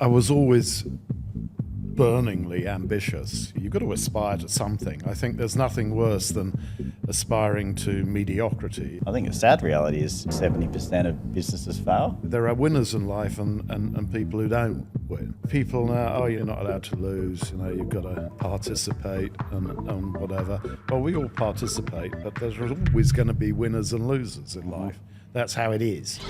I was always burningly ambitious. You've got to aspire to something. I think there's nothing worse than aspiring to mediocrity. I think the sad reality is 70% of businesses fail. There are winners in life and people who don't win. People now, you're not allowed to lose, you've got to participate and whatever. Well, we all participate, but there's always going to be winners and losers in life. That's how it is.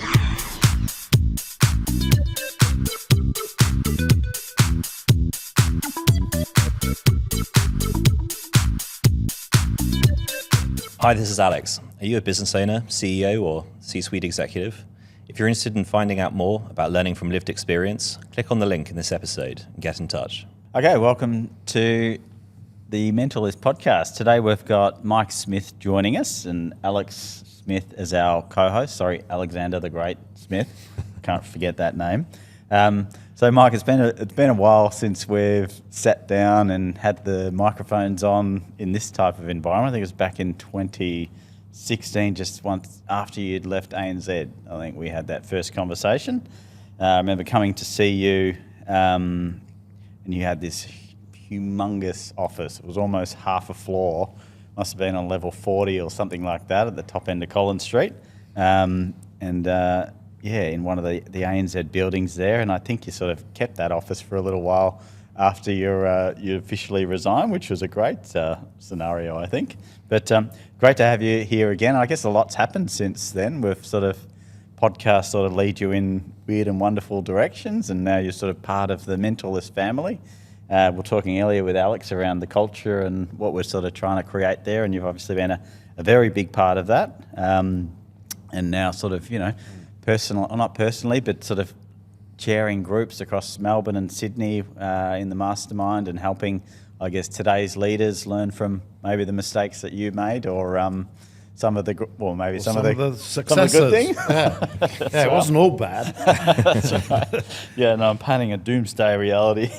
Hi, this is Alex. Are you a business owner, CEO, or C-suite executive? If you're interested in finding out more about learning from lived experience, click on the link in this episode and get in touch. Okay, welcome to the Mentalist podcast. Today we've got Mike Smith joining us and Alex Smith as our co-host. Sorry, Alexander the Great Smith. Can't forget that name. So Mike, it's been a while since we've sat down and had the microphones on in this type of environment. I think it was back in 2016, just once after you'd left ANZ. I think we had that first conversation. I remember coming to see you, and you had this humongous office. It was almost half a floor. Must have been on level 40 or something like that at the top end of Collins Street. In one of the ANZ buildings there, and I think you sort of kept that office for a little while after you officially resigned, which was a great scenario, I think. But great to have you here again. I guess a lot's happened since then. We've podcasts sort of lead you in weird and wonderful directions, and now you're sort of part of the Mentalist family. We're talking earlier with Alex around the culture and what we're sort of trying to create there, and you've obviously been a very big part of that. And now sort of, not personally, but sort of chairing groups across Melbourne and Sydney in the mastermind and helping, I guess, today's leaders learn from maybe the mistakes that you made or some of the successes. Some of the good things. Yeah, it wasn't all bad. That's right. Yeah, no, I'm painting a doomsday reality.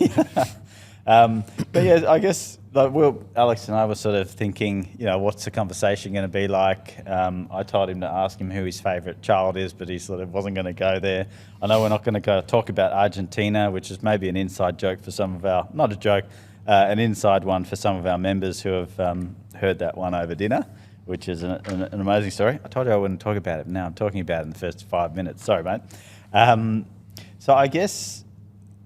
But yeah, I guess Alex and I were sort of thinking, what's the conversation going to be like? I told him to ask him who his favourite child is, but he sort of wasn't going to go there. I know we're not going to go talk about Argentina, which is maybe an inside joke for some of an inside one for some of our members who have heard that one over dinner, which is an amazing story. I told you I wouldn't talk about it. Now I'm talking about it in the first 5 minutes. Sorry, mate. So I guess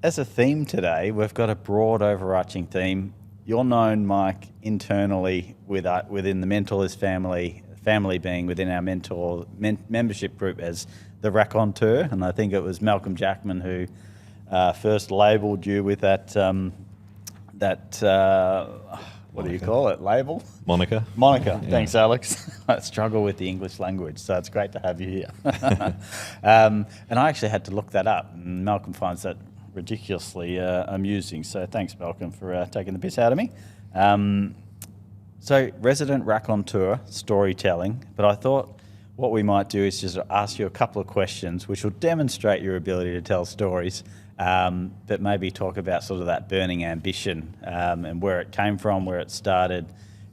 as a theme today, we've got a broad overarching theme. You're known, Mike, internally within the Mentalist family being within our membership group as the raconteur, and I think it was Malcolm Jackman who first labelled you with that what do you call it, label? Monica. Yeah. Thanks, Alex. I struggle with the English language, so it's great to have you here. And I actually had to look that up, and Malcolm finds that ridiculously amusing. So thanks, Malcolm, for taking the piss out of me. So resident raconteur, storytelling, but I thought what we might do is just ask you a couple of questions which will demonstrate your ability to tell stories, but maybe talk about sort of that burning ambition and where it came from, where it started,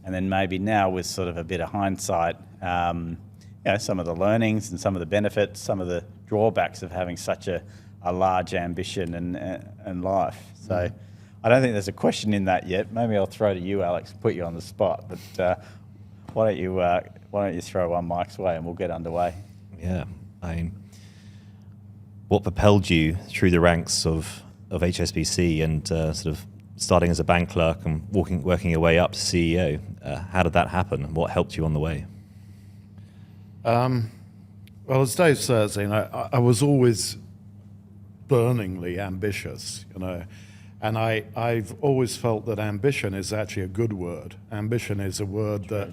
and then maybe now with sort of a bit of hindsight, some of the learnings and some of the benefits, some of the drawbacks of having such a large ambition and life. So I don't think there's a question in that yet. Maybe I'll throw to you, Alex, put you on the spot. But why don't you throw one Mike's way and we'll get underway? Yeah. What propelled you through the ranks of HSBC and sort of starting as a bank clerk and working your way up to CEO? How did that happen and what helped you on the way? Well, as Dave says, I was always burningly ambitious, and I've always felt that ambition is actually a good word. Ambition is a word that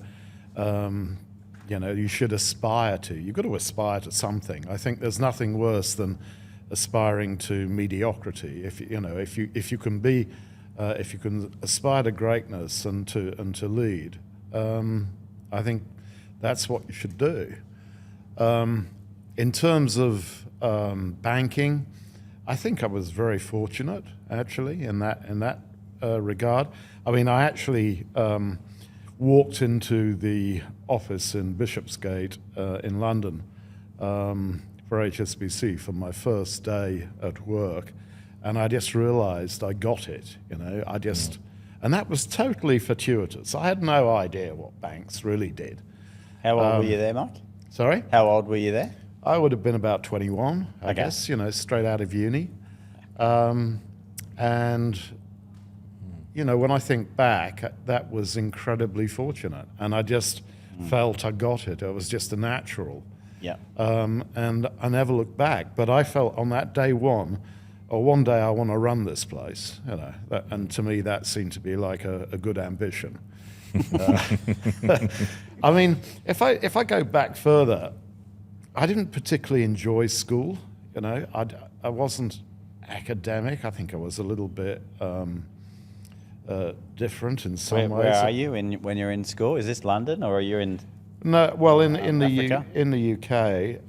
you should aspire to. You've got to aspire to something. I think there's nothing worse than aspiring to mediocrity. If you can aspire to greatness and to lead, I think that's what you should do. In terms of banking, I think I was very fortunate, actually, in that regard. I mean, I actually walked into the office in Bishopsgate in London for HSBC for my first day at work, and I just realised I got it. And that was totally fortuitous. I had no idea what banks really did. How old were you there, Mike? Sorry? How old were you there? I would have been about 21, I Okay. guess, straight out of uni. And when I think back, that was incredibly fortunate. And I just felt I got it. It was just a natural. Yeah. And I never looked back. But I felt on that day one day I want to run this place. And to me, that seemed to be like a good ambition. I mean, if I go back further, I didn't particularly enjoy school. I wasn't academic. I think I was a little bit different in some ways. Where are you when you're in school? Is this London or are you in? No, well, in Africa? the UK,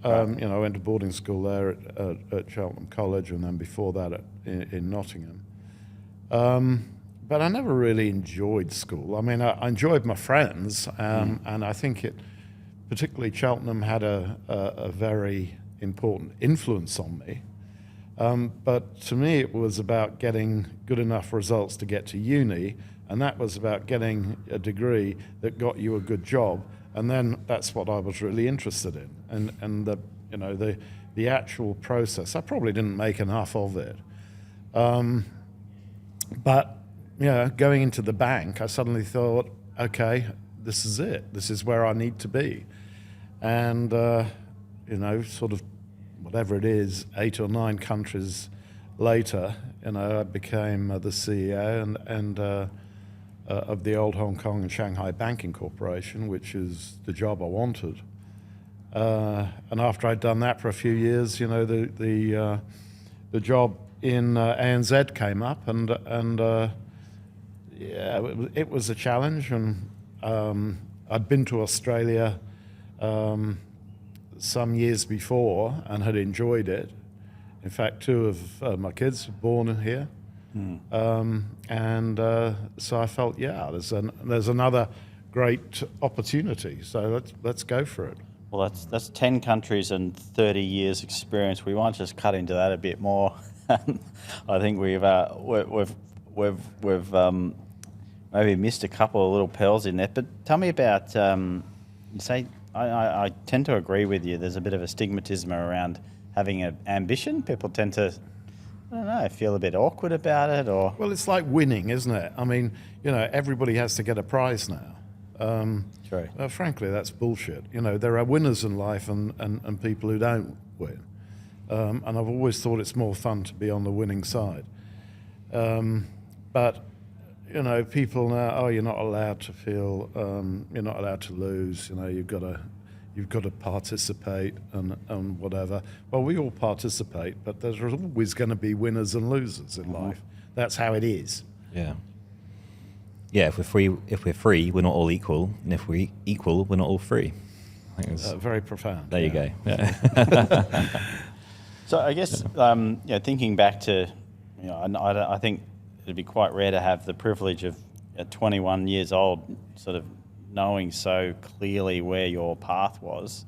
I went to boarding school there at Cheltenham College, and then before that in Nottingham. But I never really enjoyed school. I mean, I enjoyed my friends, and I think particularly Cheltenham had a very important influence on me. But to me, it was about getting good enough results to get to uni, and that was about getting a degree that got you a good job. And then that's what I was really interested in, and the actual process. I probably didn't make enough of it, but going into the bank, I suddenly thought, okay, this is it. This is where I need to be, and sort of whatever it is, 8 or 9 countries later, I became the CEO and of the old Hong Kong and Shanghai Banking Corporation, which is the job I wanted. And after I'd done that for a few years, the job in ANZ came up, and it was a challenge. And I'd been to Australia some years before and had enjoyed it. In fact, 2 of my kids were born here. So I felt, there's another great opportunity. So let's go for it. Well, that's 10 countries and 30 years experience. We might just cut into that a bit more. I think we've maybe missed a couple of little pearls in there. But tell me about you say. I tend to agree with you. There's a bit of a stigmatism around having an ambition. People tend to, I don't know, feel a bit awkward about it, or... Well, it's like winning, isn't it? I mean, everybody has to get a prize now. True. Frankly, that's bullshit. There are winners in life and people who don't win. And I've always thought it's more fun to be on the winning side. But, people now, you're not allowed to feel, you're not allowed to lose. You've got to participate and whatever. Well, we all participate, but there's always going to be winners and losers in life. That's how it is. Yeah. Yeah, if we're free, we're not all equal, and if we're equal, we're not all free. I think it's Very profound. there you go. Yeah. So I guess, thinking back to, I think it'd be quite rare to have the privilege of at 21 years old sort of knowing so clearly where your path was.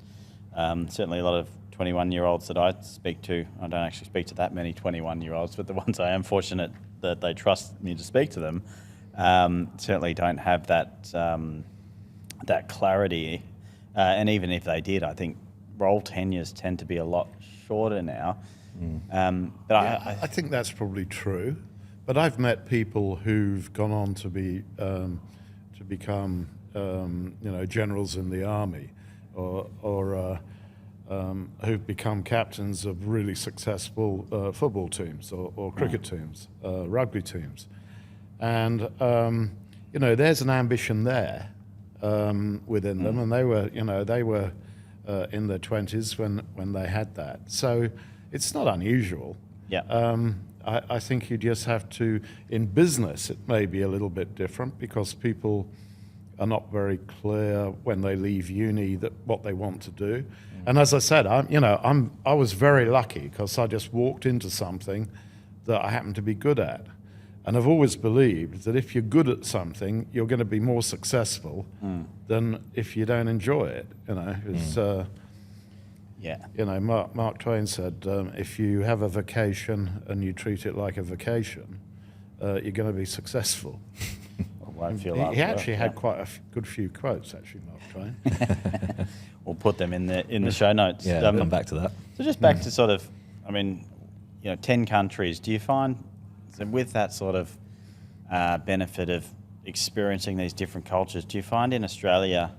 Certainly a lot of 21-year-olds that I speak to, I don't actually speak to that many 21-year-olds, but the ones I am fortunate that they trust me to speak to them, certainly don't have that that clarity. And even if they did, I think role tenures tend to be a lot shorter now. But I think that's probably true. But I've met people who've gone on to become generals in the army, or who've become captains of really successful football teams or cricket teams, rugby teams, and there's an ambition there within them, and they were in their 20s when they had that. So it's not unusual. yeah, I think you just have to, in business, it may be a little bit different because people are not very clear when they leave uni that what they want to do. And as I said, I was very lucky because I just walked into something that I happened to be good at. And I've always believed that if you're good at something, you're going to be more successful than if you don't enjoy it. It's, Yeah. You know, Mark Twain said, if you have a vacation and you treat it like a vacation, you're going to be successful. Won't feel He like actually work, had quite a good few quotes, actually, Mark Twain. We'll put them in the show notes. Yeah, I'll come back to that. So just back to sort of, I mean, 10 countries. Do you find, so with that sort of benefit of experiencing these different cultures, do you find in Australia,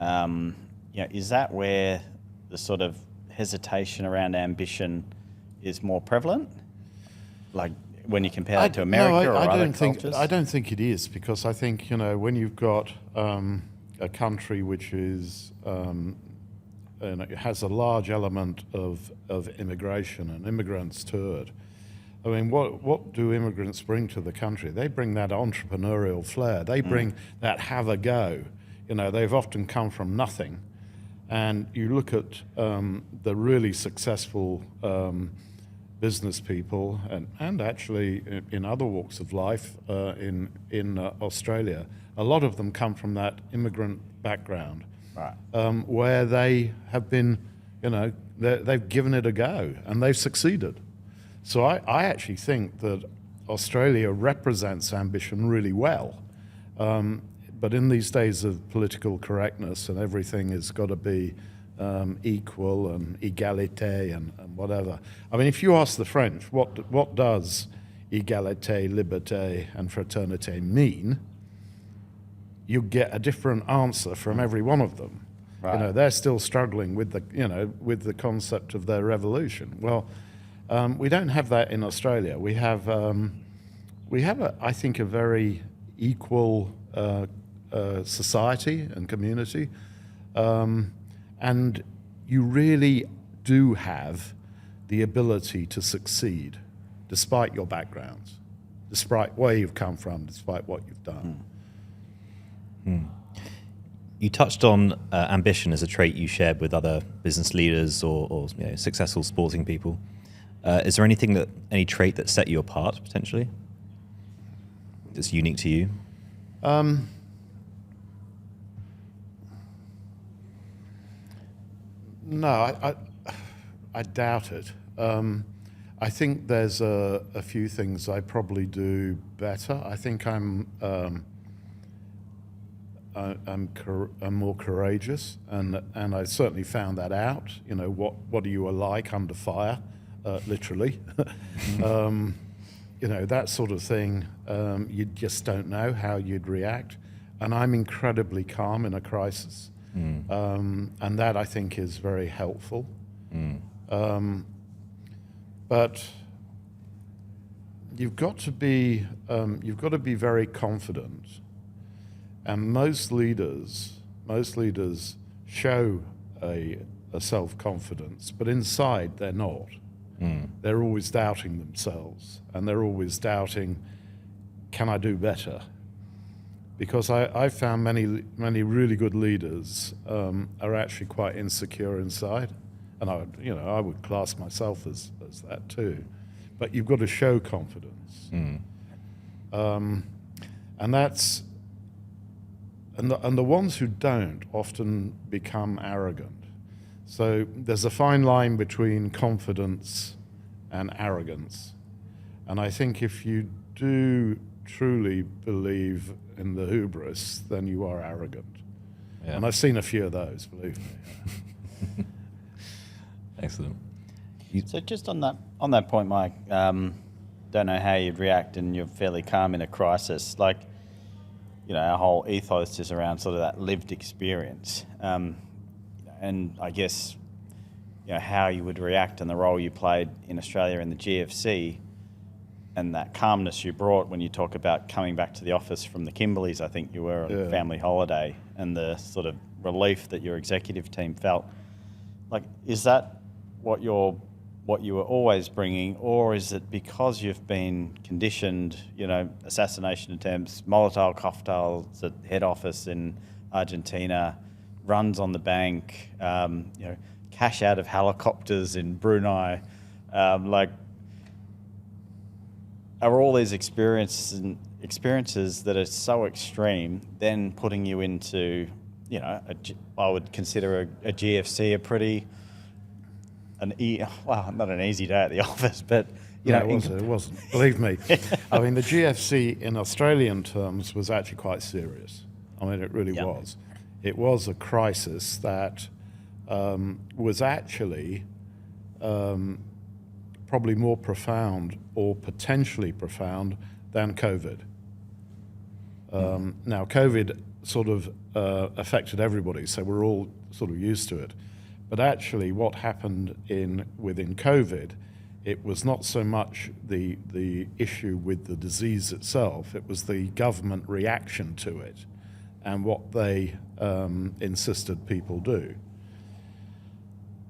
is that where the sort of hesitation around ambition is more prevalent? Like when you compare it to America or other cultures? I don't think it is, because I think, when you've got a country which is and it has a large element of immigration and immigrants to it. I mean, what do immigrants bring to the country? They bring that entrepreneurial flair. They bring that have a go. They've often come from nothing. And you look at the really successful business people and actually in other walks of life in Australia, a lot of them come from that immigrant background. Right. Where they have been, they've given it a go and they've succeeded. So I actually think that Australia represents ambition really well. But in these days of political correctness and everything has got to be equal and égalité and whatever. I mean, if you ask the French, what does égalité, liberté and fraternité mean? You get a different answer from every one of them. Right. They're still struggling with the concept of their revolution. Well, we don't have that in Australia. We have I think a very equal society and community, and you really do have the ability to succeed, despite your backgrounds, despite where you've come from, despite what you've done. You touched on ambition as a trait you shared with other business leaders or successful sporting people. Is there any trait that set you apart potentially? That's unique to you? No, I doubt it. I think there's a few things I probably do better. I think I'm more courageous, and I certainly found that out. What you are like under fire, literally. That sort of thing. You just don't know how you'd react, and I'm incredibly calm in a crisis, and that I think is very helpful. But you've got to be very confident. And most leaders show a self-confidence, but inside they're not. They're always doubting themselves, and they're always doubting, can I do better? Because I found many really good leaders are actually quite insecure inside, and I would class myself as that too. But you've got to show confidence, and that's. And the ones who don't often become arrogant. So there's a fine line between confidence and arrogance. And I think if you do truly believe in the hubris, then you are arrogant. Yeah. And I've seen a few of those, believe me. Excellent. So just on that point, Mike, don't know how you'd react, and you're fairly calm in a crisis. Like, our whole ethos is around sort of that lived experience. And I guess, how you would react and the role you played in Australia in the GFC and that calmness you brought when you talk about coming back to the office from the Kimberleys, I think you were on a family holiday, and the sort of relief that your executive team felt. Like, is that what you were always bringing, or is it because you've been conditioned, assassination attempts, Molotov cocktails at head office in Argentina, runs on the bank, cash out of helicopters in Brunei, are all these experiences that are so extreme then putting you into, I would consider a GFC a pretty well, not an easy day at the office, but it wasn't. Believe me. I mean, the GFC in Australian terms was actually quite serious. I mean, it really was. It was a crisis that was actually probably more profound or potentially profound than COVID. Now, COVID sort of affected everybody, so we're all sort of used to it. But actually, what happened within COVID, it was not so much the issue with the disease itself, it was the government reaction to it and what they insisted people do.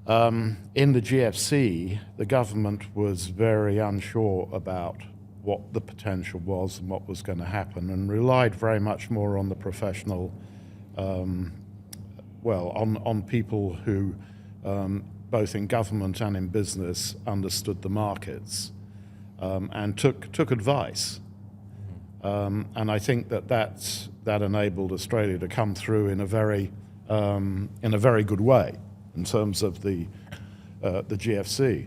In the GFC, the government was very unsure about what the potential was and what was going to happen, and relied very much more on the professional, on people who, both in government and in business, understood the markets and took advice. And I think that enabled Australia to come through in a very good way in terms of the GFC.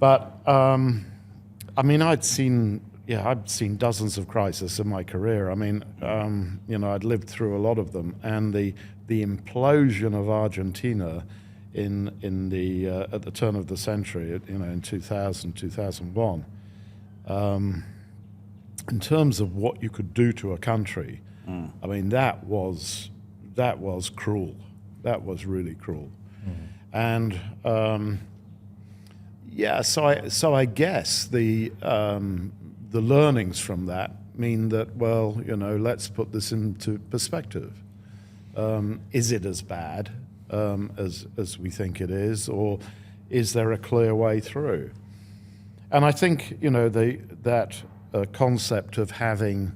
But I mean, I'd seen dozens of crises in my career. I mean, I'd lived through a lot of them, and the implosion of Argentina at the turn of the century, in 2000, 2001. In terms of what you could do to a country, I mean, that was cruel. That was really cruel. And so I guess the learnings from that mean that, well, let's put this into perspective. Is it as bad as we think it is, or is there a clear way through? And I think that concept of having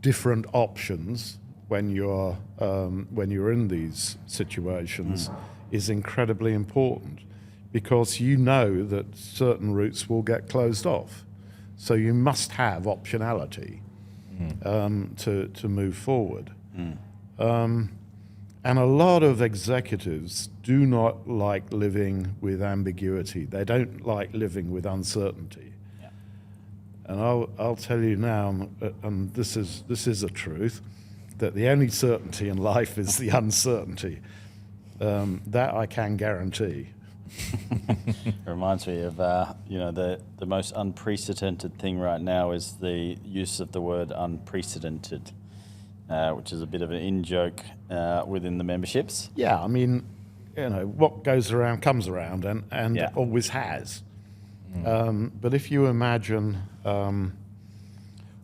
different options when you're in these situations is incredibly important, because that certain routes will get closed off. So you must have optionality to move forward. And a lot of executives do not like living with ambiguity. They don't like living with uncertainty. Yeah. And I'll tell you now, and this is a truth, that the only certainty in life is the uncertainty. That I can guarantee. It reminds me of the most unprecedented thing right now is the use of the word unprecedented, which is a bit of an in-joke within the memberships. Yeah, I mean, what goes around comes around, and always has. But if you imagine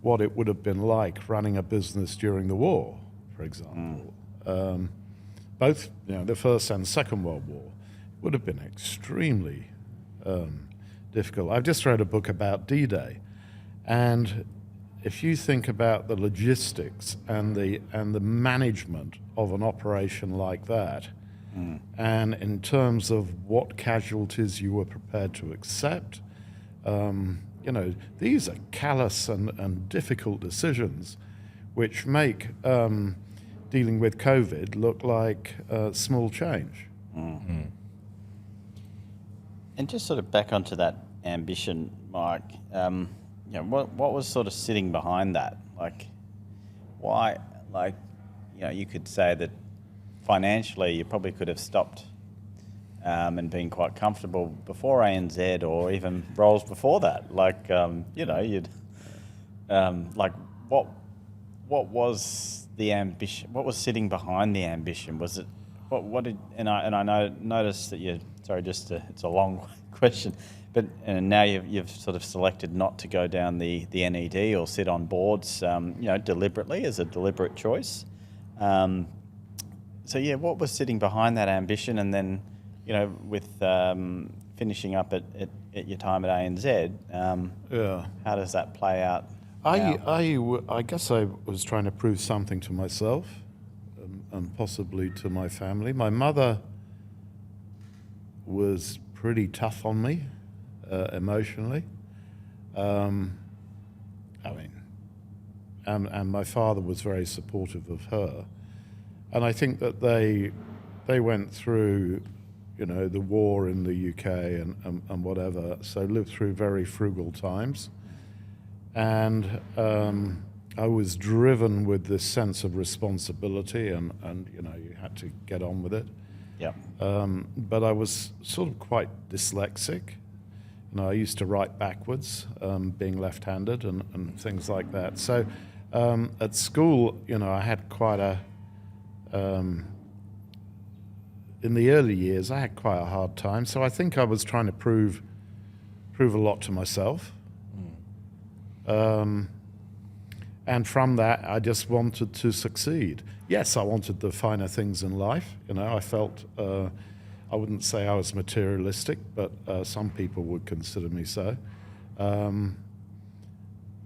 what it would have been like running a business during the war, for example, both the First and Second World War, would have been extremely difficult. I've just read a book about D-Day, and if you think about the logistics and the management of an operation like that, and in terms of what casualties you were prepared to accept, these are callous and difficult decisions, which make dealing with COVID look like small change. And just sort of back onto that ambition, Mike, what was sort of sitting behind that? Like, why, you could say that financially you probably could have stopped and been quite comfortable before ANZ or even roles before that. What was the ambition? What was sitting behind the ambition? Was it, I noticed that it's a long question, but now you've sort of selected not to go down the NED or sit on boards, deliberately, as a deliberate choice. What was sitting behind that ambition? And then, with finishing up at your time at ANZ, how does that play out? I guess I was trying to prove something to myself and possibly to my family. My mother was pretty tough on me emotionally. And my father was very supportive of her. And I think that they went through the war in the UK and whatever. So lived through very frugal times, and I was driven with this sense of responsibility, and you had to get on with it. Yeah. But I was sort of quite dyslexic. I used to write backwards, being left-handed and things like that. So at school, I had quite a in the early years, I had quite a hard time. So I think I was trying to prove a lot to myself. And from that, I just wanted to succeed. Yes, I wanted the finer things in life. I felt, I wouldn't say I was materialistic, but some people would consider me so. In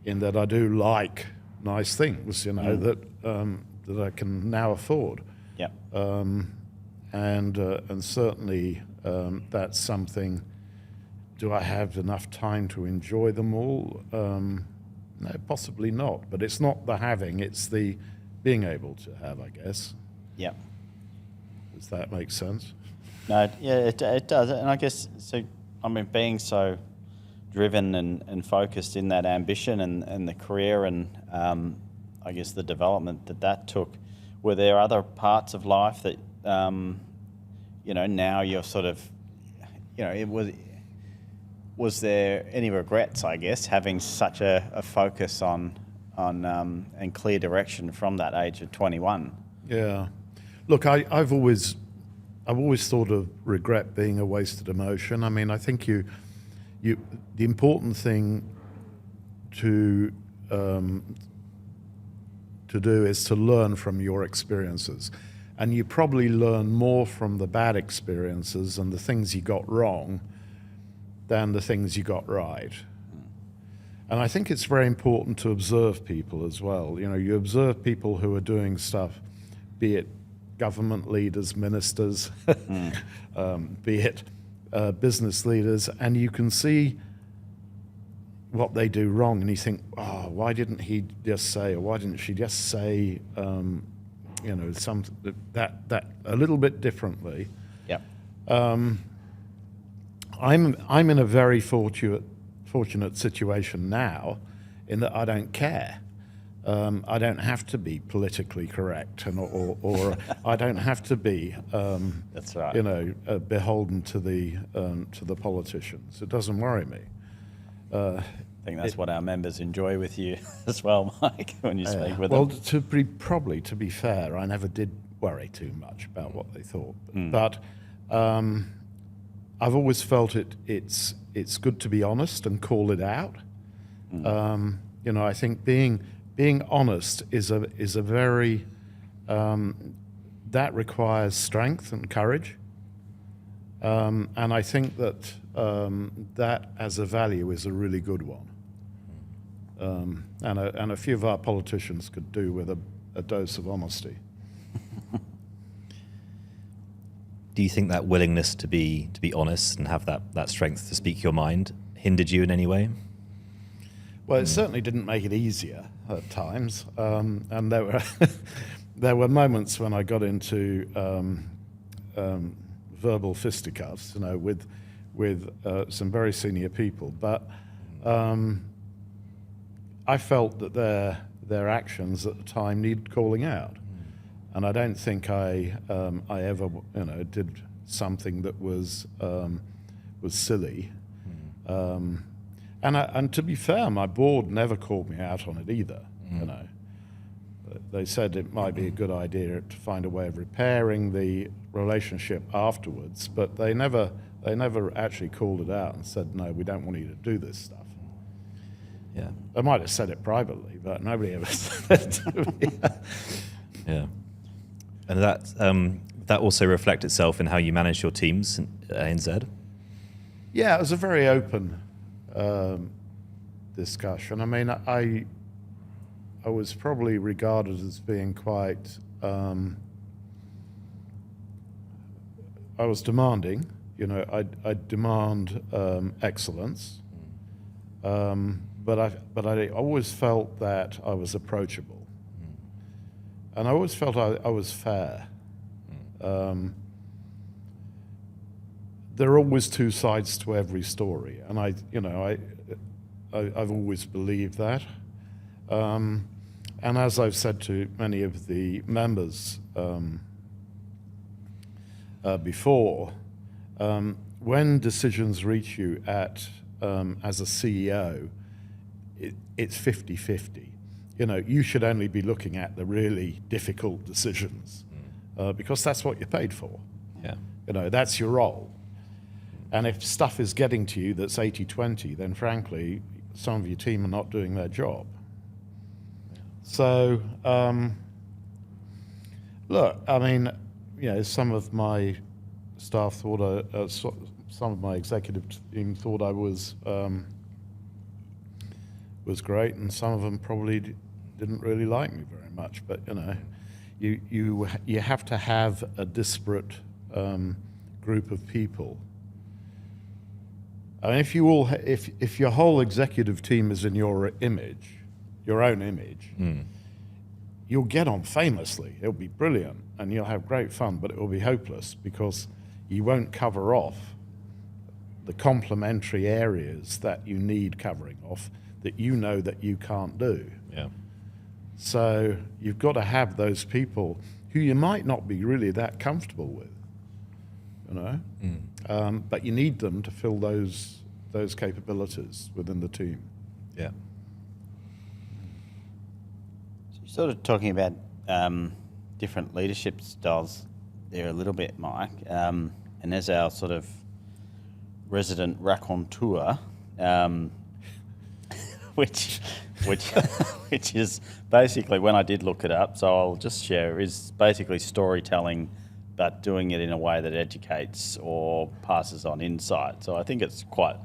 that I do like nice things, that I can now afford. Yeah. And certainly that's something. Do I have enough time to enjoy them all? No, possibly not. But it's not the having; it's the being able to have, I guess. Yeah. Does that make sense? No, yeah, it does. And I guess, so, being so driven and focused in that ambition and the career and I guess the development that took, were there other parts of life that, now you're sort of, was there any regrets, I guess, having such a focus on and clear direction from that age of 21? Yeah. Look, I've always thought of regret being a wasted emotion. I think the important thing to do is to learn from your experiences. And you probably learn more from the bad experiences and the things you got wrong than the things you got right. And I think it's very important to observe people as well. You observe people who are doing stuff, be it government leaders, ministers, be it business leaders, and you can see what they do wrong, and you think, oh, why didn't he just say, or why didn't she just say, something that a little bit differently. Yeah. I'm in a very fortunate situation now, in that I don't care. I don't have to be politically correct, or I don't have to be, That's right. beholden to the politicians. It doesn't worry me. I think that's what our members enjoy with you as well, Mike, when you speak with well, them. to be fair, I never did worry too much about what they thought. But I've always felt it's good to be honest and call it out. I think being honest is a very that requires strength and courage. And I think that that as a value is a really good one. And a few of our politicians could do with a dose of honesty. Do you think that willingness to be honest and have that strength to speak your mind hindered you in any way? Well, it certainly didn't make it easier at times, and there were there were moments when I got into verbal fisticuffs, with some very senior people. But I felt that their actions at the time needed calling out, and I don't think I ever did something that was silly. And to be fair, my board never called me out on it either. They said it might be a good idea to find a way of repairing the relationship afterwards, but they never actually called it out and said, no, we don't want you to do this stuff. Yeah. They might have said it privately, but nobody ever said it to me. Yeah. And that also reflect itself in how you manage your teams in ANZ? Yeah, it was a very open discussion. I was probably regarded as being quite. I was demanding. I demand excellence, but I always felt that I was approachable, and I always felt I was fair. there are always two sides to every story, and I've always believed that. And as I've said to many of the members before, when decisions reach you as a CEO, it's 50-50. You should only be looking at the really difficult decisions because that's what you're paid for. Yeah. That's your role. And if stuff is getting to you that's 80-20, then frankly, some of your team are not doing their job. So, look, I mean, some of my staff thought, some of my executive team thought I was great, and some of them probably didn't really like me very much. But you have to have a disparate group of people. I mean, if your whole executive team is in your image, your own image, you'll get on famously. It'll be brilliant, and you'll have great fun, but it will be hopeless because you won't cover off the complementary areas that you need covering off that that you can't do. Yeah. So you've got to have those people who you might not be really that comfortable with, but you need them to fill those capabilities within the team. Yeah. So you're sort of talking about different leadership styles there a little bit, Mike. And as our sort of resident raconteur, which is basically, when I did look it up, so I'll just share, is basically storytelling, but doing it in a way that educates or passes on insight. So I think it's quite,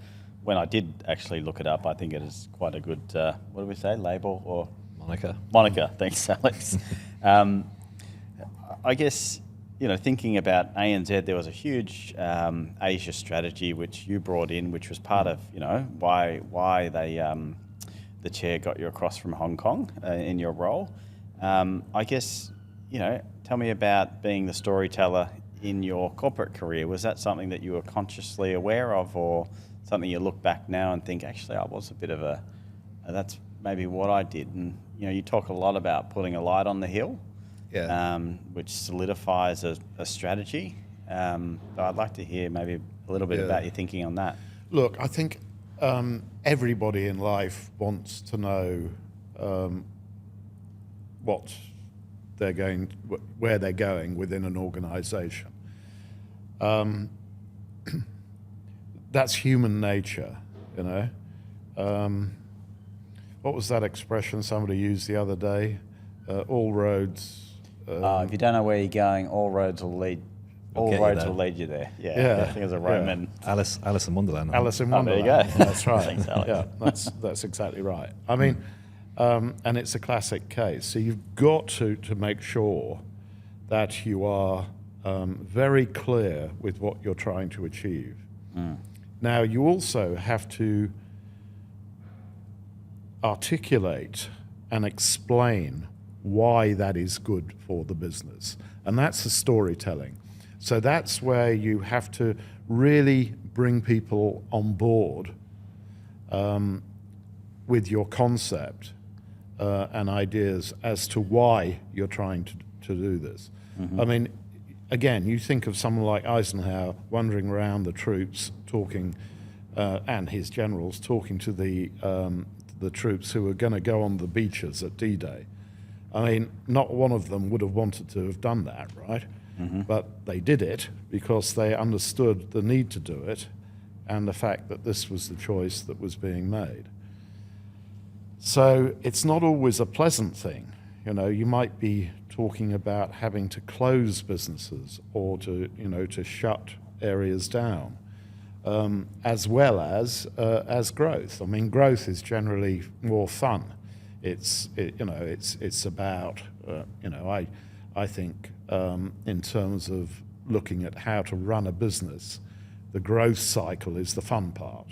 when I did actually look it up, I think it is quite a good, what do we say, label or? Moniker, thanks, Alex. I guess, thinking about ANZ, there was a huge Asia strategy which you brought in, which was part of, why they, the chair got you across from Hong Kong in your role. I guess, tell me about being the storyteller in your corporate career. Was that something that you were consciously aware of, or something you look back now and think, actually, I was a bit of that's maybe what I did? And, you talk a lot about putting a light on the hill, which solidifies a strategy. So I'd like to hear maybe a little bit about your thinking on that. Look, I think everybody in life wants to know where they're going within an organization. That's human nature, what was that expression somebody used the other day? All roads. If you don't know where you're going, all roads will lead. All roads will lead you there. Yeah. I think it was a Roman. Alice in Wonderland. Alice in Wonderland. There you go. That's right. Thanks, Alex. Yeah, that's exactly right. I mean, and it's a classic case. So you've got to make sure that you are very clear with what you're trying to achieve. Now, you also have to articulate and explain why that is good for the business. And that's the storytelling. So that's where you have to really bring people on board with your concept and ideas as to why you're trying to do this. I mean, again, you think of someone like Eisenhower wandering around the troops talking, and his generals talking to the troops who were going to go on the beaches at D-Day. I mean, not one of them would have wanted to have done that, right? But they did it because they understood the need to do it and the fact that this was the choice that was being made. So it's not always a pleasant thing. You might be talking about having to close businesses or to shut areas down, as well as growth. I mean, growth is generally more fun. It's about I think in terms of looking at how to run a business, the growth cycle is the fun part.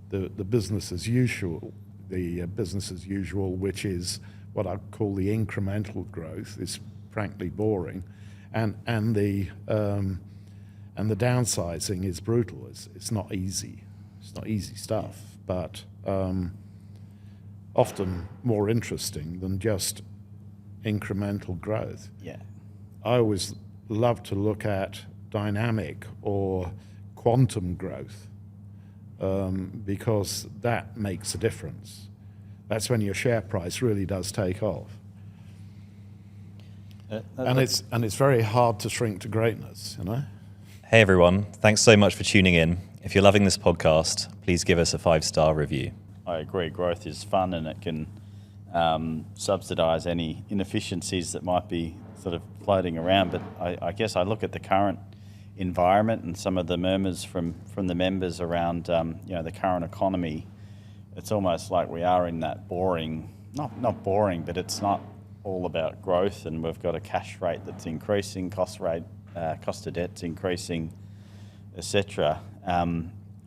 The business as usual, which is what I call the incremental growth, is frankly boring, and the and the downsizing is brutal. It's not easy. It's not easy stuff, but often more interesting than just incremental growth. Yeah. I always love to look at dynamic or quantum growth because that makes a difference. That's when your share price really does take off. And it's very hard to shrink to greatness, you know? Hey everyone, thanks so much for tuning in. If you're loving this podcast, please give us a 5-star review. I agree. Growth is fun, and it can subsidise any inefficiencies that might be sort of floating around. But I guess I look at the current environment and some of the murmurs from the members around the current economy. It's almost like we are in that boring, not boring, but it's not all about growth, and we've got a cash rate that's increasing, cost of debt's increasing, etc. I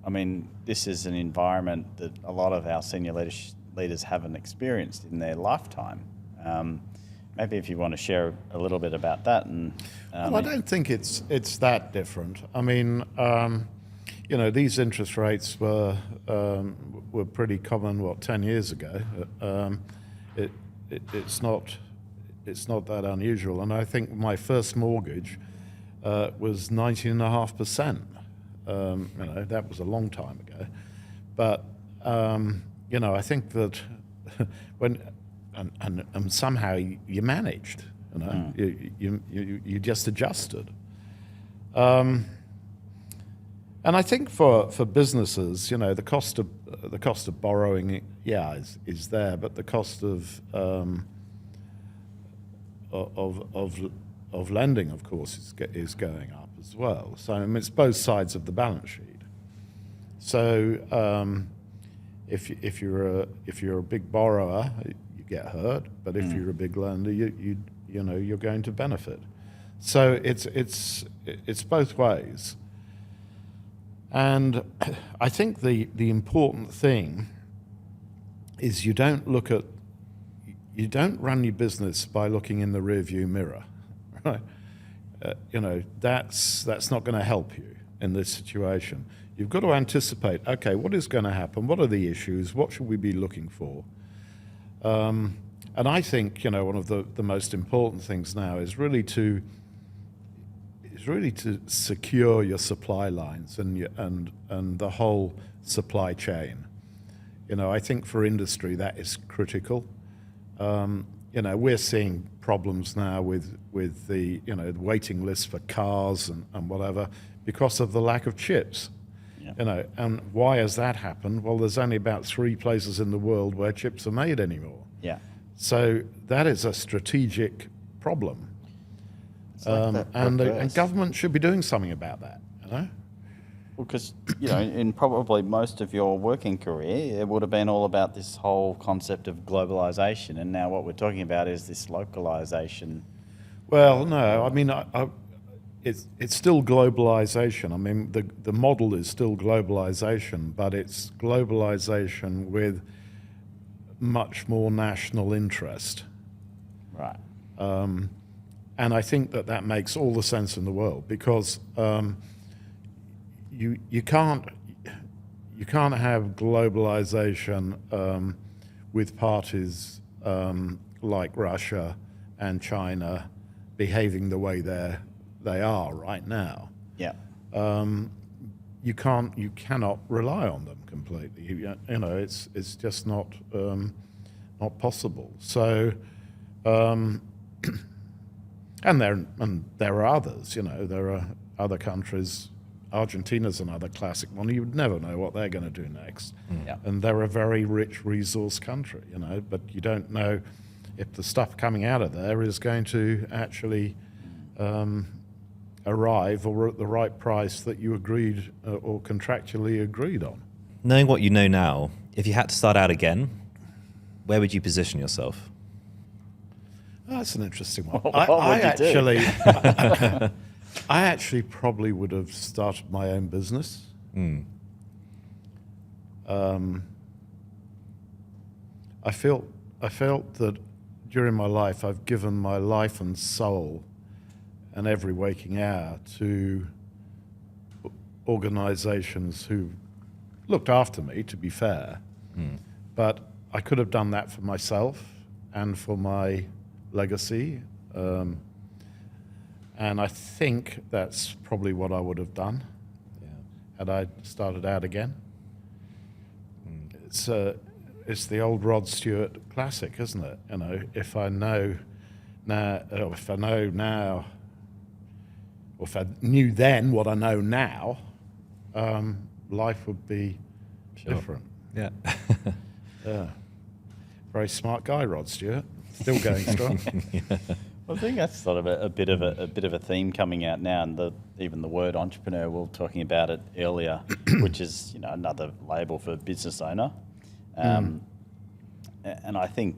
mean, this is an environment that a lot of our senior leaders haven't experienced in their lifetime. Maybe if you want to share a little bit about that. And well, I don't think it's that different. I mean, these interest rates were pretty common 10 years ago. It's not that unusual. And I think my first mortgage was 19.5%. That was a long time ago. But I think that when and somehow you managed, you just adjusted. And I think for businesses, the cost of borrowing, is there, but the cost of lending, of course, is going up as well. So I mean, it's both sides of the balance sheet. So if you're a big borrower, you get hurt, but if you're a big lender, you're going to benefit. So it's both ways. And I think the important thing is you don't run your business by looking in the rearview mirror, right? That's not going to help you in this situation. You've got to anticipate, okay, what is going to happen? What are the issues? What should we be looking for? And I think, one of the most important things now is really to secure your supply lines and the whole supply chain. I think for industry that is critical. We're seeing problems now with the waiting list for cars and whatever because of the lack of chips. Yeah. And why has that happened? Well, there's only about 3 places in the world where chips are made anymore. Yeah. So that is a strategic problem. And government should be doing something about that, Well, because, in probably most of your working career, it would have been all about this whole concept of globalisation, and now what we're talking about is this localisation. Well, no, I mean, it's still globalisation. I mean, the model is still globalisation, but it's globalisation with much more national interest. Right. And I think that makes all the sense in the world because you can't have globalization with parties like Russia and China behaving the way they are right now. Yeah. You cannot rely on them completely. It's just not possible. So. And there are others, there are other countries. Argentina's another classic one. You would never know what they're going to do next. Yeah. And they're a very rich resource country, but you don't know if the stuff coming out of there is going to actually arrive or at the right price that you agreed or contractually agreed on. Knowing what you know now, if you had to start out again, where would you position yourself? Oh, that's an interesting one. What would you do? I actually probably would have started my own business. I felt that during my life I've given my life and soul and every waking hour to organisations who looked after me, to be fair, but I could have done that for myself and for my legacy. And I think that's probably what I would have done had I started out again. It's the old Rod Stewart classic, isn't it? You know, if I know now, or if I know now, or if I knew then what I know now, life would be different. Yeah. Yeah. Very smart guy, Rod Stewart. Still going strong. Well, I think that's sort of a bit of a theme coming out now, and even the word entrepreneur. We were talking about it earlier, which is another label for business owner, and I think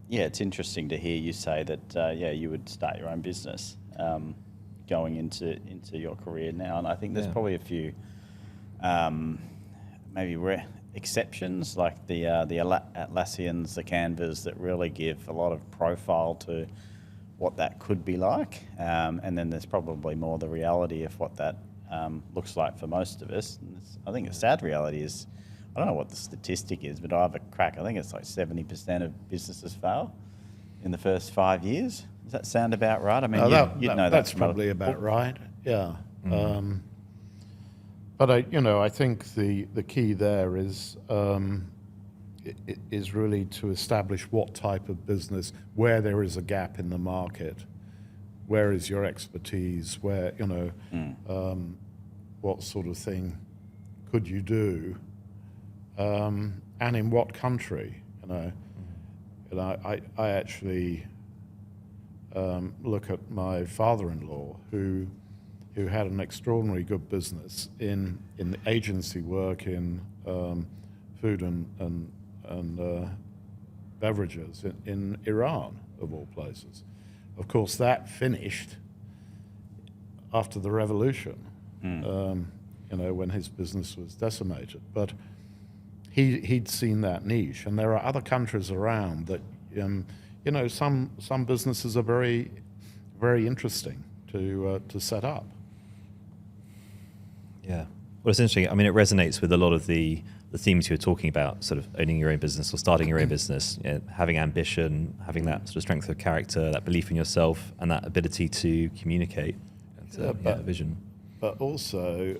it's interesting to hear you say that you would start your own business going into your career now, and I think there's probably a few maybe exceptions, like the Atlassians, the Canvas, that really give a lot of profile to what that could be like, and then there's probably more the reality of what that looks like for most of us. And I think the sad reality is, I don't know what the statistic is, but I have a crack. I think it's like 70% of businesses fail in the first 5 years. Does that sound about right? I mean, you'd know that's probably about right. Yeah. But I think the key there is really to establish what type of business, where there is a gap in the market, where is your expertise, where what sort of thing could you do, and in what country. I actually look at my father-in-law who had an extraordinary good business in the agency work in food and beverages in Iran, of all places. Of course, that finished after the revolution, when his business was decimated. But he'd seen that niche, and there are other countries around that, some businesses are very, very interesting to set up. Yeah. Well, it's interesting. I mean, it resonates with a lot of the themes you were talking about, sort of owning your own business or starting your own business, having ambition, having that sort of strength of character, that belief in yourself, and that ability to communicate and vision. But also,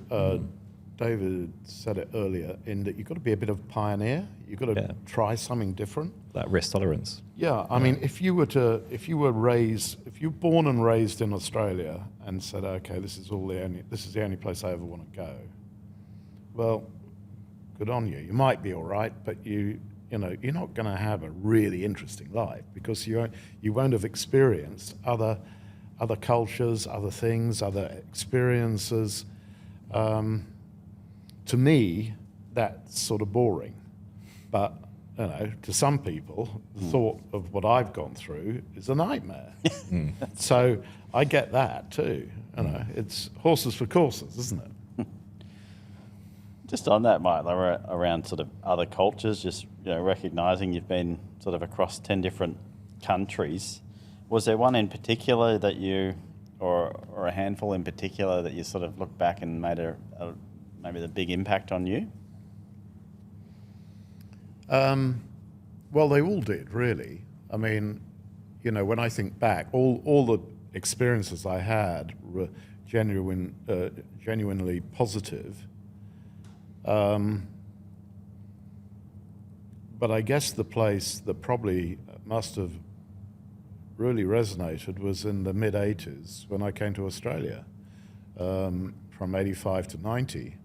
David said it earlier, in that you've got to be a bit of a pioneer. You've got to try something different. That risk tolerance. Yeah, I mean, if you were born and raised in Australia and said, okay, this is the only place I ever want to go, well, good on you. You might be all right, but you're not going to have a really interesting life, because you won't have experienced other cultures, other things, other experiences. To me, that's sort of boring, but to some people, the thought of what I've gone through is a nightmare. So I get that too. It's horses for courses, isn't it? Just on that, Mike, around sort of other cultures, just recognising you've been sort of across 10 different countries. Was there one in particular that you, or a handful in particular, that you sort of look back and made maybe the big impact on you? Well, they all did, really. I mean, when I think back, all the experiences I had were genuinely positive. But I guess the place that probably must have really resonated was in the mid-'80s, when I came to Australia, from 85 to 90,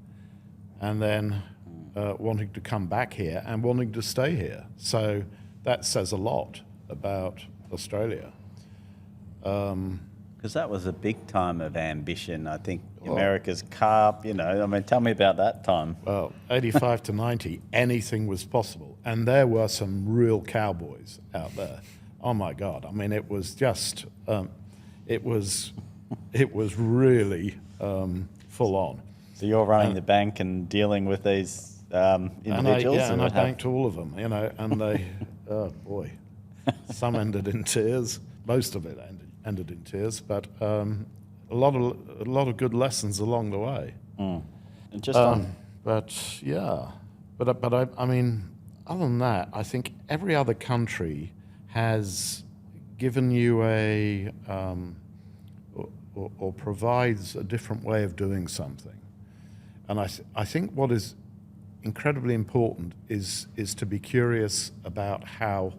and then wanting to come back here and wanting to stay here. So that says a lot about Australia. Because that was a big time of ambition, I think. America's Cup, tell me about that time. Well, 85 to 90, anything was possible. And there were some real cowboys out there. Oh my God. I mean, it was just, it was really full on. So you're running the bank and dealing with these individuals? And I banked all of them, and they, oh boy, some ended in tears. Most of it ended in tears, but a lot of good lessons along the way. And just on, But yeah, but I mean, other than that, I think every other country has given you a or provides a different way of doing something. And I think what is incredibly important is to be curious about how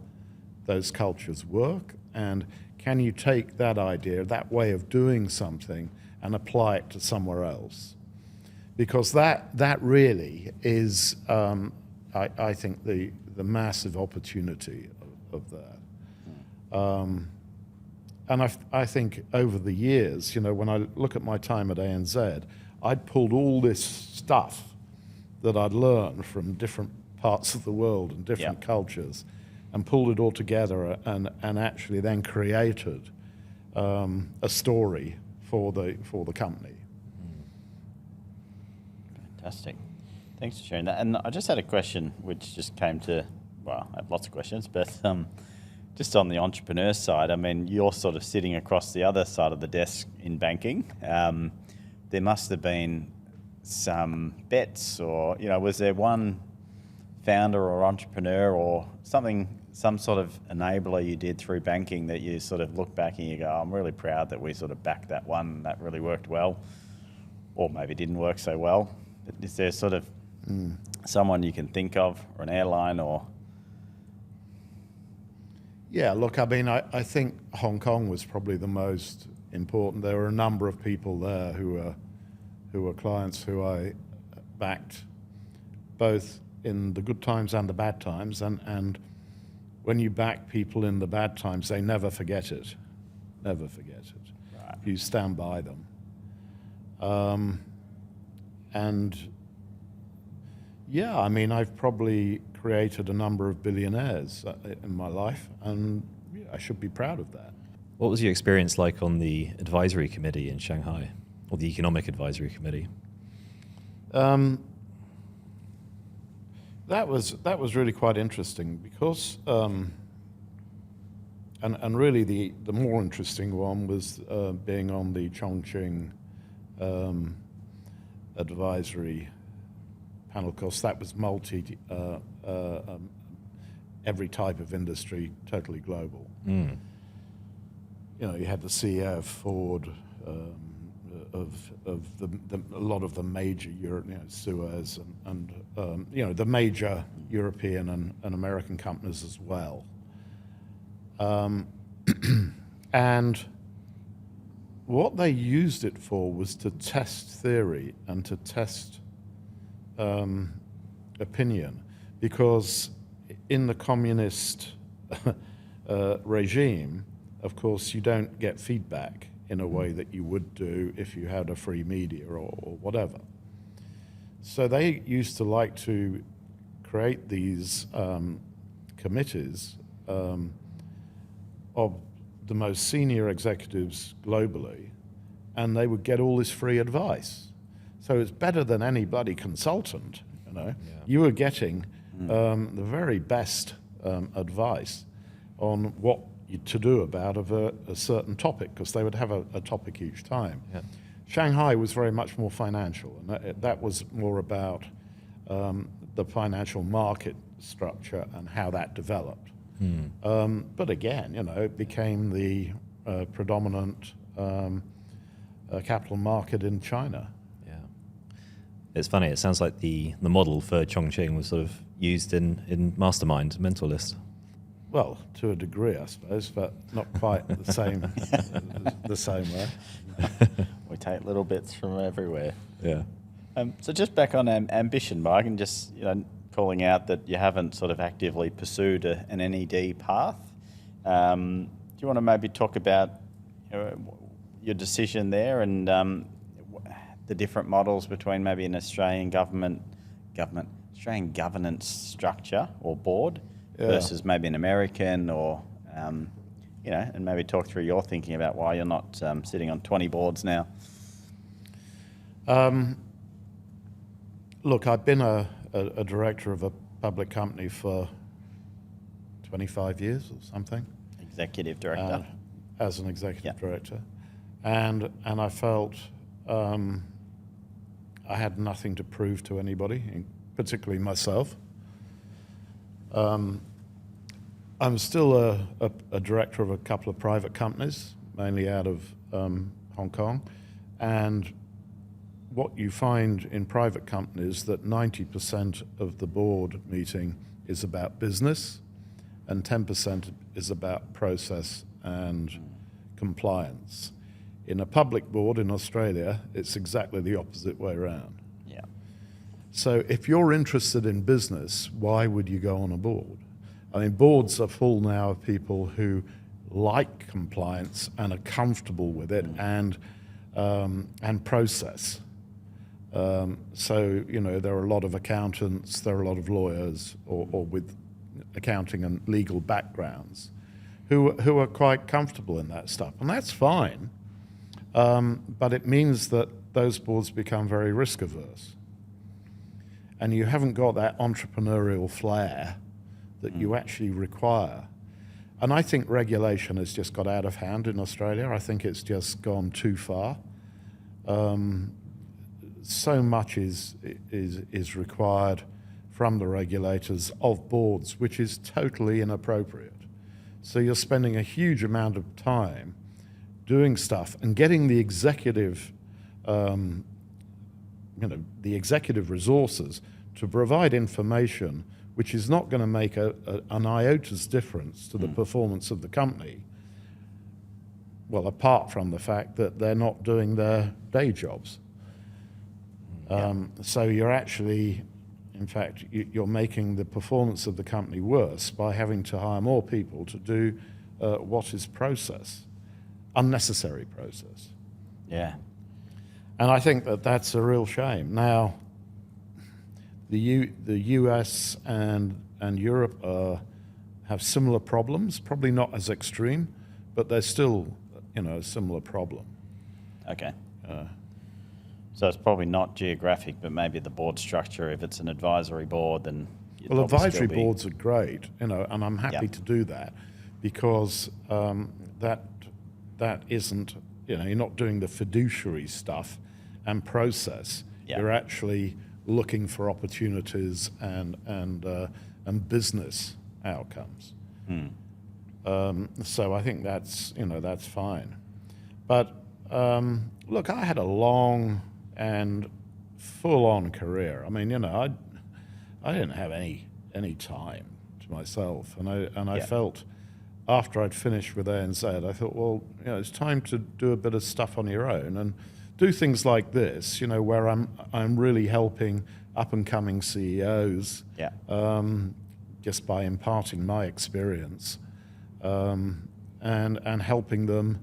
those cultures work, and can you take that idea, that way of doing something, and apply it to somewhere else? Because that really is, I think, the massive opportunity of that. And I think over the years, you know, when I look at my time at ANZ, I'd pulled all this stuff that I'd learned from different parts of the world and different cultures, and pulled it all together and actually then created a story for the company. Fantastic. Thanks for sharing that. And I just had a question which just came to, well, I have lots of questions, but just on the entrepreneur side, I mean, you're sort of sitting across the other side of the desk in banking. There must have been some bets, or, you know, was there one founder or entrepreneur or something, some sort of enabler you did through banking that you sort of look back and you go, oh, I'm really proud that we sort of backed that one and that really worked well, or maybe didn't work so well? Is there sort of someone you can think of, or an airline, or? Yeah, look, I mean, I think Hong Kong was probably the most important. There were a number of people there who were clients who I backed, both in the good times and the bad times. And when you back people in the bad times, they never forget it. Never forget it. Right. You stand by them. And yeah, I mean, I've probably created a number of billionaires in my life, and yeah, I should be proud of that. What was your experience like on the advisory committee in Shanghai, or the economic advisory committee? That was really quite interesting because, and really the more interesting one was being on the Chongqing advisory panel. Of course, that was every type of industry, totally global. You know, you had the CEO of Ford, of a lot of the major Suez and you know, the major European and American companies as well. And what they used it for was to test theory and to test opinion, because in the communist regime, of course, you don't get feedback in a way that you would do if you had a free media or whatever. So they used to like to create these committees of the most senior executives globally, and they would get all this free advice. So it's better than any bloody consultant, you know. Yeah. You were getting the very best advice on what to do about a certain topic, because they would have a topic each time. Yeah. Shanghai was very much more financial, and that was more about the financial market structure and how that developed. But again, you know, it became the predominant capital market in China. Yeah, it's funny. It sounds like the model for Chongqing was sort of used in Mastermind, Mentalist. Well, to a degree, I suppose, but not quite the same the same way. We take little bits from everywhere. Yeah. So just back on ambition, Mike, and just, you know, calling out that you haven't sort of actively pursued an NED path. Do you want to maybe talk about, you know, your decision there and the different models between maybe an Australian Australian governance structure or board versus maybe an American, or you know, and maybe talk through your thinking about why you're not sitting on 20 boards now? Look, I've been a director of a public company for 25 years or something. Executive director. As an executive director. and I felt I had nothing to prove to anybody, particularly myself. I'm still a director of a couple of private companies, mainly out of Hong Kong, and what you find in private companies that 90% of the board meeting is about business and 10% is about process and compliance. In a public board in Australia, it's exactly the opposite way around. Yeah. So if you're interested in business, why would you go on a board? I mean, boards are full now of people who like compliance and are comfortable with it and process. So, you know, there are a lot of accountants, there are a lot of lawyers or with accounting and legal backgrounds who are quite comfortable in that stuff. And that's fine, but it means that those boards become very risk averse. And you haven't got that entrepreneurial flair that you actually require. And I think regulation has just got out of hand in Australia. I think it's just gone too far. So much is required from the regulators of boards, which is totally inappropriate. So you're spending a huge amount of time doing stuff and getting the executive, the executive resources to provide information which is not going to make an iota difference to the performance of the company. Well, apart from the fact that they're not doing their day jobs. So you're actually, in fact, you're making the performance of the company worse by having to hire more people to do what is process, unnecessary process. Yeah. And I think that that's a real shame. Now, the US and Europe have similar problems, probably not as extreme, but they're still, a similar problem. Okay. So it's probably not geographic, but maybe the board structure. If it's an advisory board, then well, advisory boards are great, and I'm happy to do that because that isn't, you're not doing the fiduciary stuff and process. Yeah. You're actually looking for opportunities and business outcomes. So I think that's fine. But look, I had a long and full-on career. I mean, I didn't have any time to myself, and I felt after I'd finished with ANZ, I thought, well, it's time to do a bit of stuff on your own and do things like this, where I'm really helping up-and-coming CEOs, just by imparting my experience, and helping them,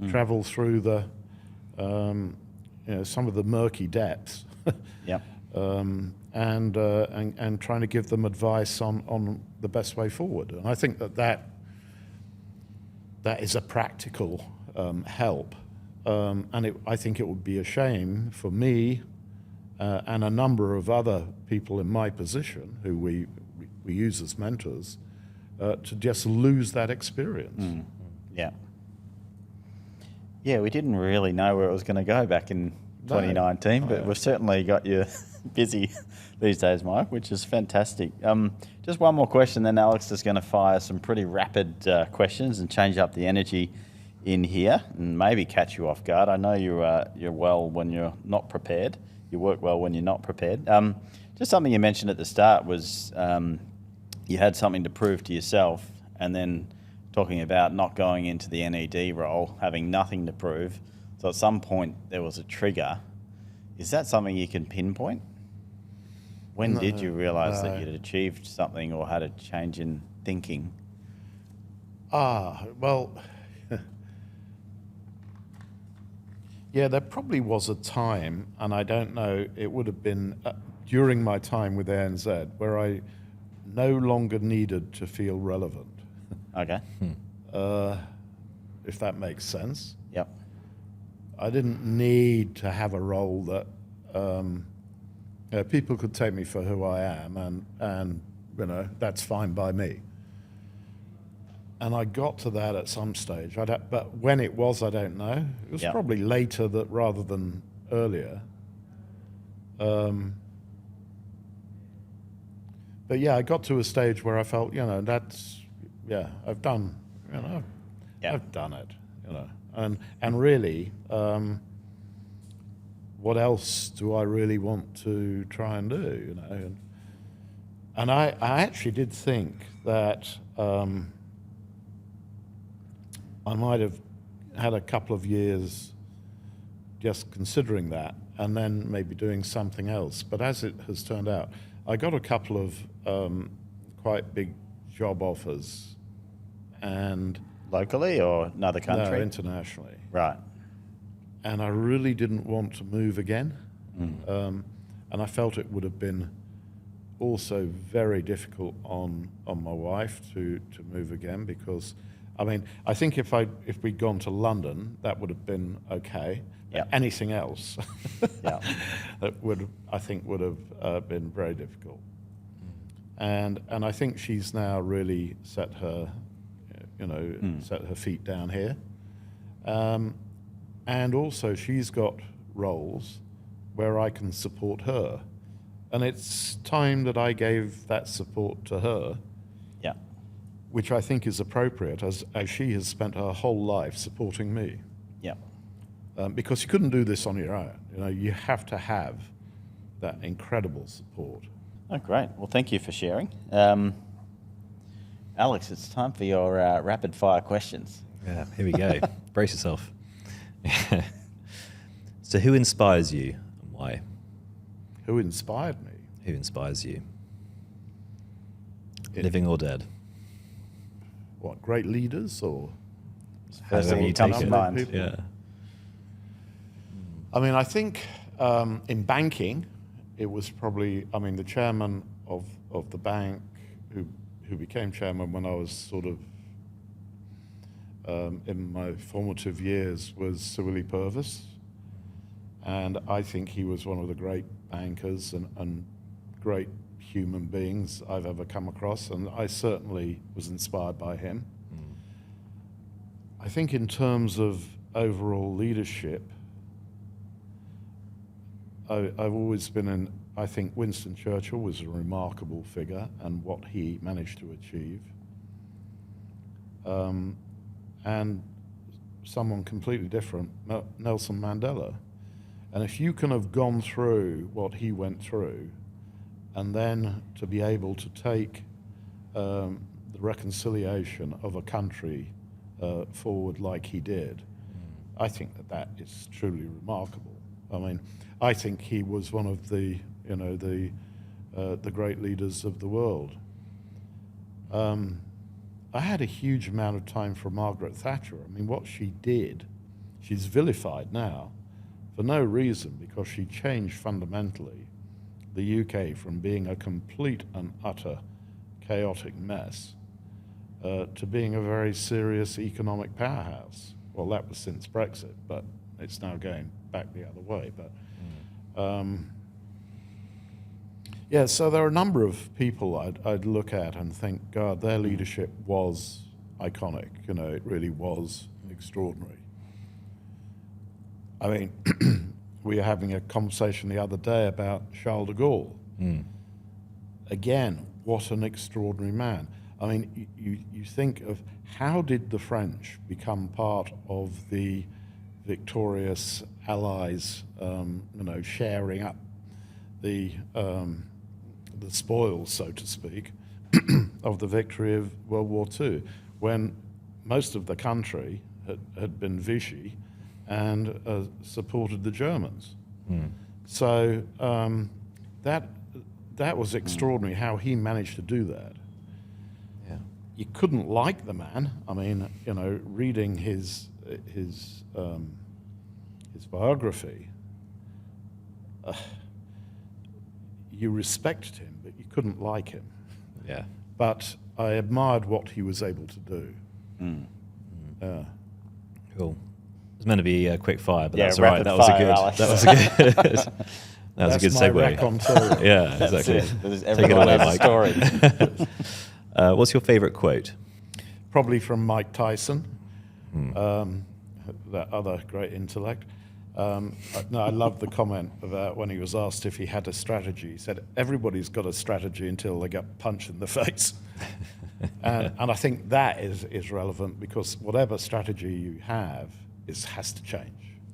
travel through the, some of the murky depths, and trying to give them advice on the best way forward. And I think that is a practical help. And I think it would be a shame for me and a number of other people in my position who we use as mentors to just lose that experience. Yeah. Yeah, we didn't really know where it was going to go back in 2019, but we've certainly got you busy these days, Mike, which is fantastic. Just one more question, then Alex is going to fire some pretty rapid questions and change up the energy in here and maybe catch you off guard. I know you're well when you're not prepared. You work well when you're not prepared. Just something you mentioned at the start was you had something to prove to yourself, and then talking about not going into the NED role, having nothing to prove. So at some point there was a trigger. Is that something you can pinpoint? When did you realise that you'd achieved something or had a change in thinking? Well, yeah, there probably was a time, and I don't know, it would have been during my time with ANZ, where I no longer needed to feel relevant. Okay. If that makes sense. Yep. I didn't need to have a role that people could take me for who I am, and that's fine by me. and I got to that at some stage. But when it was, I don't know. It was Yeah. probably later that rather than earlier. But yeah, I got to a stage where I felt, I've done, Yeah. I've done it, and really, what else do I really want to try and do, And I actually did think that I might have had a couple of years just considering that and then maybe doing something else. But as it has turned out, I got a couple of quite big job offers, and Locally or another country? no, internationally. Right. And I really didn't want to move again. And I felt it would have been also very difficult on my wife to move again, because I think if we'd gone to London, that would have been okay. Yeah. Anything else Yeah. that would have been very difficult. And I think she's now really set her feet down here. And also she's got roles where I can support her. And it's time that I gave that support to her, Yeah. which I think is appropriate, as she has spent her whole life supporting me. Yeah. Because you couldn't do this on your own. You have to have that incredible support. Oh, great. Well, thank you for sharing. Alex, it's time for your rapid fire questions. Yeah, here we go. Brace yourself. So who inspires you and why? Who inspired me? Who inspires you? Living or dead? What, great leaders or? First thing However that comes take to it. mind. People. Yeah. I think in banking, it was probably, the chairman of the bank who became chairman when I was sort of in my formative years was Sir Willy Purvis. And I think he was one of the great bankers and great human beings I've ever come across, and I certainly was inspired by him. I think in terms of overall leadership, I've always been I think Winston Churchill was a remarkable figure and what he managed to achieve. And someone completely different, Nelson Mandela. And if you can have gone through what he went through, and then to be able to take the reconciliation of a country forward like he did, I think that is truly remarkable. I think he was one of the great leaders of the world. I had a huge amount of time for Margaret Thatcher. What she did, she's vilified now for no reason, because she changed fundamentally the UK from being a complete and utter chaotic mess to being a very serious economic powerhouse. Well, that was since Brexit, but it's now going back the other way. But so there are a number of people I'd look at and think, God, their leadership was iconic. It really was extraordinary. We were having a conversation the other day about Charles de Gaulle. Again, what an extraordinary man. You think of how did the French become part of the victorious Allies, sharing up the spoils, so to speak, of the victory of World War II, when most of the country had been Vichy and supported the Germans. So that was extraordinary how he managed to do that. Yeah. You couldn't like the man. Reading his biography, you respected him, but you couldn't like him. Yeah. But I admired what he was able to do. Cool. It was meant to be a quick fire, but Yeah, that's all right. rapid That was a fire, good. Alex. That was a good. That was a good That's my segue. raconteur. Yeah, That's exactly. it. Take it Everyone away, has a Mike. story. What's your favourite quote? probably from Mike Tyson, that other great intellect. No, I love the comment about when he was asked if he had a strategy. He said, everybody's got a strategy until they get punched in the face. and I think that is relevant, because whatever strategy you have has to change.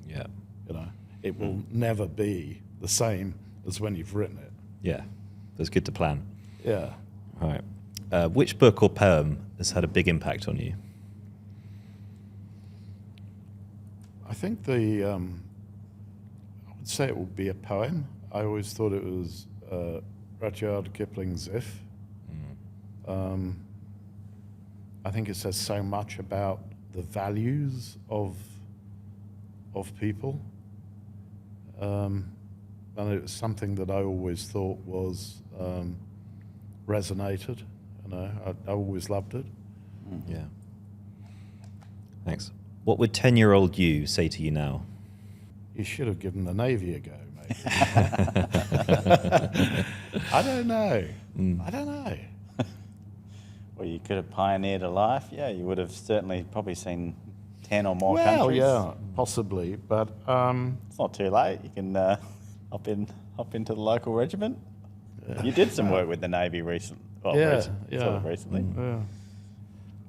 Yeah. You know, it will never be the same as when you've written it. Yeah. It's good to plan. Yeah. All right. Which book or poem has had a big impact on you? I think I would say it would be a poem. I always thought it was Rudyard Kipling's If. I think it says so much about the values of people. And it was something that I always thought was resonated. You know, I always loved it. Yeah. Thanks. What would 10-year-old you say to you now? You should have given the Navy a go, mate. I don't know. I don't know. Well, you could have pioneered a life. Yeah, you would have certainly probably seen 10 or more Well, countries. yeah, possibly, but It's not too late. You can hop into the local regiment. You did some work with the Navy recently. Well, Yeah, sort yeah. of recently. yeah.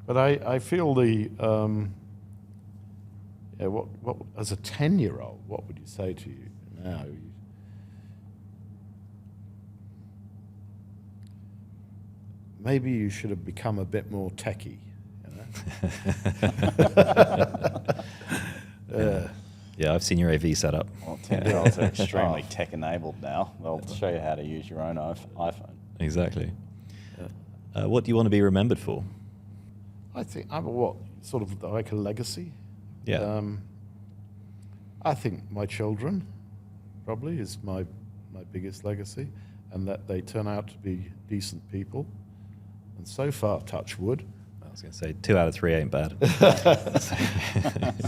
But I feel what as a 10-year-old, what would you say to you now? Maybe you should have become a bit more techie. You know? Yeah, I've seen your AV setup. Well, 10-year-olds are extremely tech-enabled now. They'll show you how to use your own iPhone. Exactly. What do you want to be remembered for? I think what sort of like a legacy. Yeah. I think my children probably is my biggest legacy, and that they turn out to be decent people. And so far, touch wood. I was going to say 2 out of 3 ain't bad.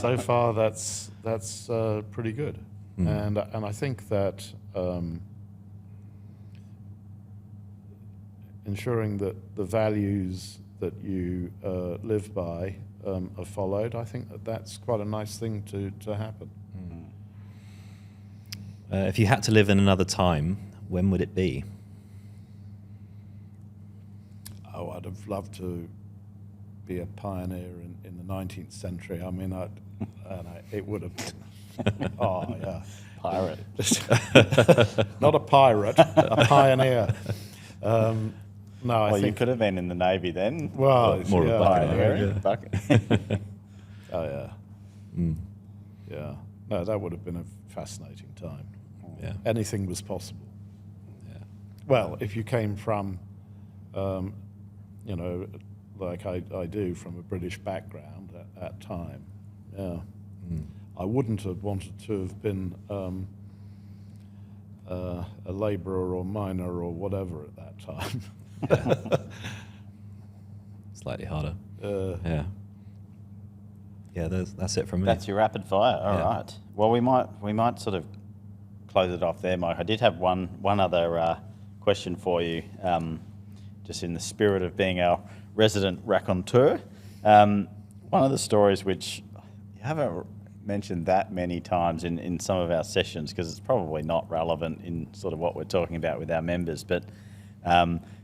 So far, that's pretty good. And I think that ensuring that the values that you live by are followed, I think that's quite a nice thing to happen. If you had to live in another time, when would it be? Oh, I'd have loved to be a pioneer in the 19th century. I mean, it would have been, oh, yeah. Pirate. Not a pirate, a pioneer. No, I Well, you think... could have been in the Navy then. Well, More yeah, of a bucket. Pioneering. Yeah. Bucket. Oh, yeah. Yeah. No, that would have been a fascinating time. Yeah. Anything was possible. Yeah. Well, if you came from, you know, like I do, from a British background at that time, yeah. I wouldn't have wanted to have been a labourer or miner or whatever at that time. Slightly harder. Uh, Yeah. Yeah, that's it from me. That's your rapid fire. All right. Yeah. Well, we might sort of close it off there, Mike. I did have one other question for you, just in the spirit of being our resident raconteur. One of the stories which you haven't mentioned that many times in some of our sessions, because it's probably not relevant in sort of what we're talking about with our members, but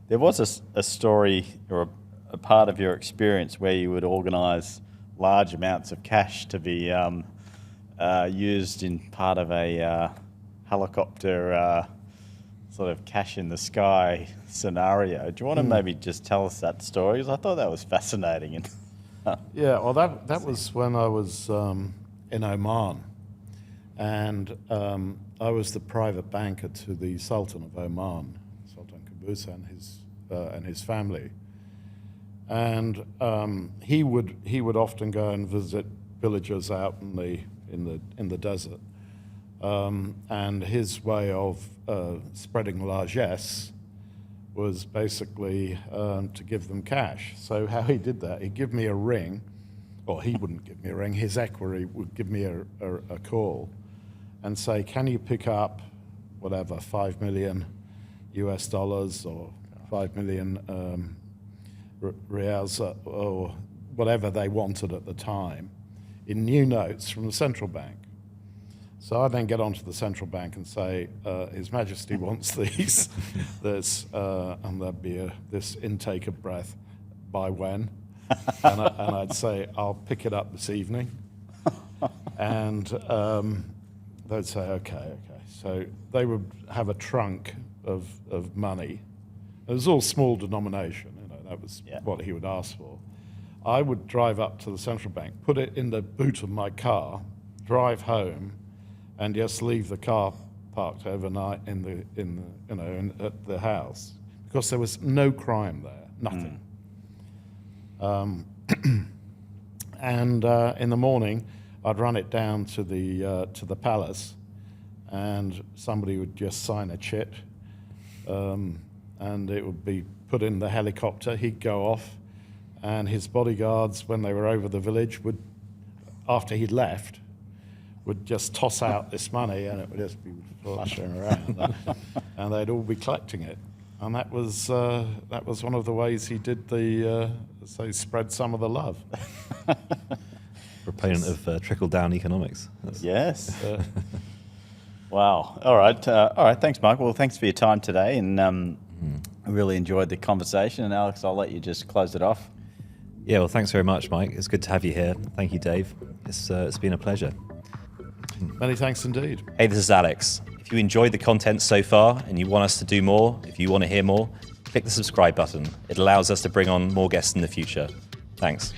there was a story or a part of your experience where you would organise large amounts of cash to be used in part of a helicopter sort of cash in the sky scenario. Do you want to maybe just tell us that story? Because I thought that was fascinating. Yeah, well, that was when I was in Oman, and I was the private banker to the Sultan of Oman, Sultan Qaboos, and his family. And he would often go and visit villagers out in the desert. And his way of spreading largesse was basically to give them cash. So how he did that, he'd give me a ring, or he wouldn't give me a ring, his equerry would give me a call and say, can you pick up whatever, $5 million US or 5 million reals or whatever they wanted at the time in new notes from the central bank. So I then get onto the central bank and say, His Majesty wants these, and there'd be this intake of breath by when? And I'd say, I'll pick it up this evening. And they'd say, okay. So they would have a trunk of money. It was all small denomination, that was what he would ask for. I would drive up to the central bank, put it in the boot of my car, drive home, and just leave the car parked overnight at the house, because there was no crime there, nothing. And in the morning, I'd run it down to the palace, and somebody would just sign a chit, and it would be put in the helicopter. He'd go off, and his bodyguards, when they were over the village, would, after he'd left, would just toss out this money, and it would just be flushing around, and they'd all be collecting it. And that was one of the ways he did spread some of the love. Proponent of trickle-down economics. Yes. Wow. All right. Thanks, Mike. Well, thanks for your time today, and I really enjoyed the conversation. And Alex, I'll let you just close it off. Yeah. Well, thanks very much, Mike. It's good to have you here. Thank you, Dave. It's been a pleasure. Many thanks indeed. Hey, this is Alex. If you enjoyed the content so far and you want us to do more, if you want to hear more, click the subscribe button. It allows us to bring on more guests in the future. Thanks.